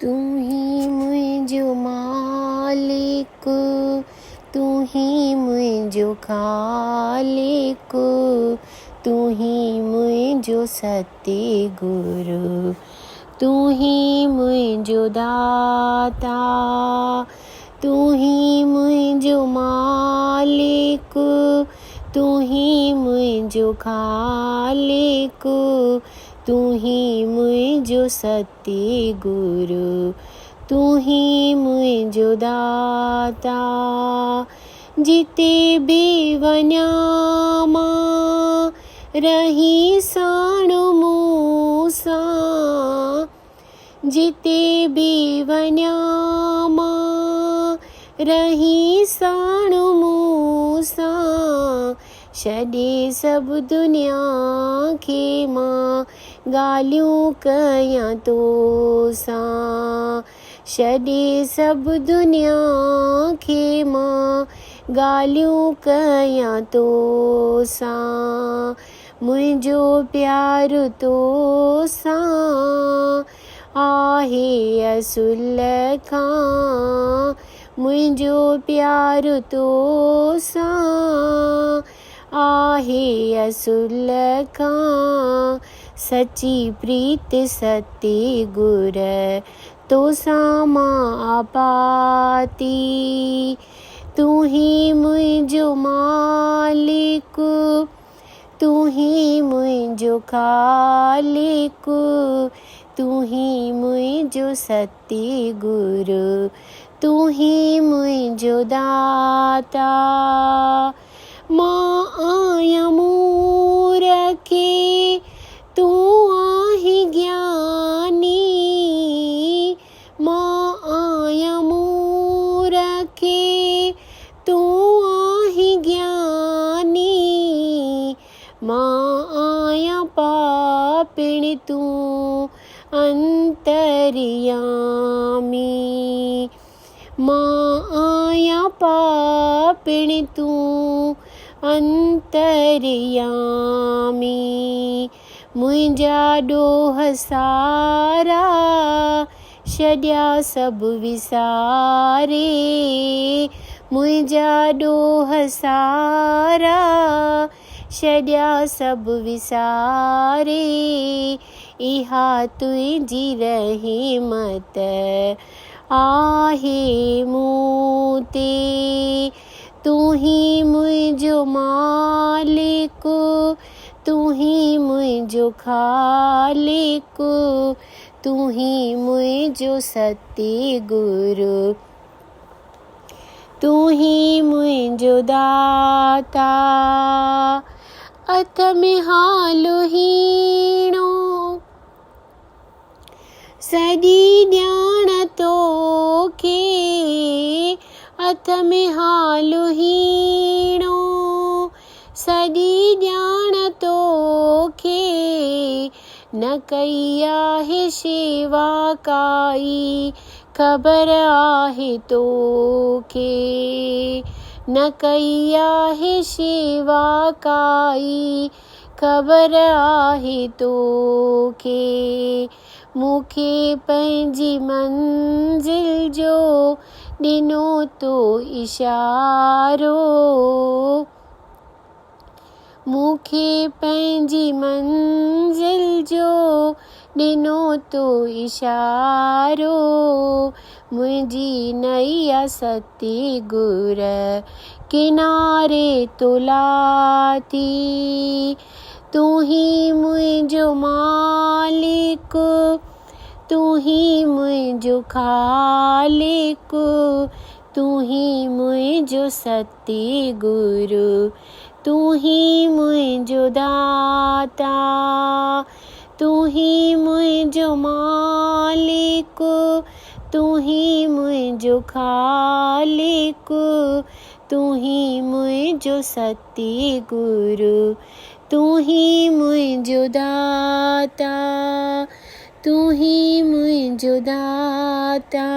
तू ही मुंहिंजो मालिक, तू ही मुंहिंजो ख़ालिक, तू ही मुंहिंजो सतगुरु, तू ही मुंहिंजो दाता, तू ही मुंहिंजो मालिक, तू ही मुंहिंजो ख़ालिक, तू ही मुंहिंजो सतगुरु, तू ही मुंहिंजो दाता। जिते बि वञा मां रही साण मूं सां, जिते बि वञा मां रही साण मूं सां, छॾे सभु दुनिया खे मां ॻाल्हियूं कयां तो सां, छॾे सभु दुनिया खे मां ॻाल्हियूं कयां तो सां। मुंहिंजो प्यार तो सां आहे असुल खां, मुंहिंजो प्यार तो सां आहे असुल खां, सची प्रीत सतगुर तो सां मां पाती। तू ही मुंहिंजो मालिक, तू ही मुंहिंजो ख़ालिक, तू ही मुंहिंजो सतगुरु, तू ही मुंहिंजो दाता। मां आहियां मूरखे, तू आहीं ज्ञानी, मां आहियां मूरखे, तू आहीं ज्ञानी, मां आहियां पापिणी, तू अंतर्यामी, मां आहियां पापिणी, तू अंतर्यामी। मुंहिंजा ॾोह सारा छॾिया सभु विसारे, मुंहिंजा ॾोह सारा छॾिया सभु विसारे, इहा तुंहिंजी रहमत आहे मूं ते। तू ही मुंहिंजो मालिक, तू ही मुंहिंजो ख़ालिक, तू ही मुंहिंजो सतगुरु, तू ही मुंहिंजो दाता। अथ में हाल हीणो सॼी ॼाण तोखे, अथ में हाल हीणो सॼी ॼाण तोखे, न कई आहे शेवा काई ख़बर आहे तोखे, न कई आहे शेवा काई ख़बर आहे तोखे। मूंखे पंहिंजी मंज़िल जो ॾिनो तो इशारो, मूंखे पंहिंजी मंज़िल जो ॾिनो तो इशारो, मुंहिंजी नैया सतगुर किनारे तो लाथी। तू ही मुंहिंजो मालिक, तू ही मुंहिंजो ख़ालिक, तू ही मुंहिंजो सतगुरु, तू ही मुंहिंजो दाता। तू ही मुंहिंजो मालिक, तू ही मुंहिंजो ख़ालिक, तू ही मुंहिंजो सतगुरु, तू ही मुंहिंजो दाता, तू ही मुंहिंजो दाता।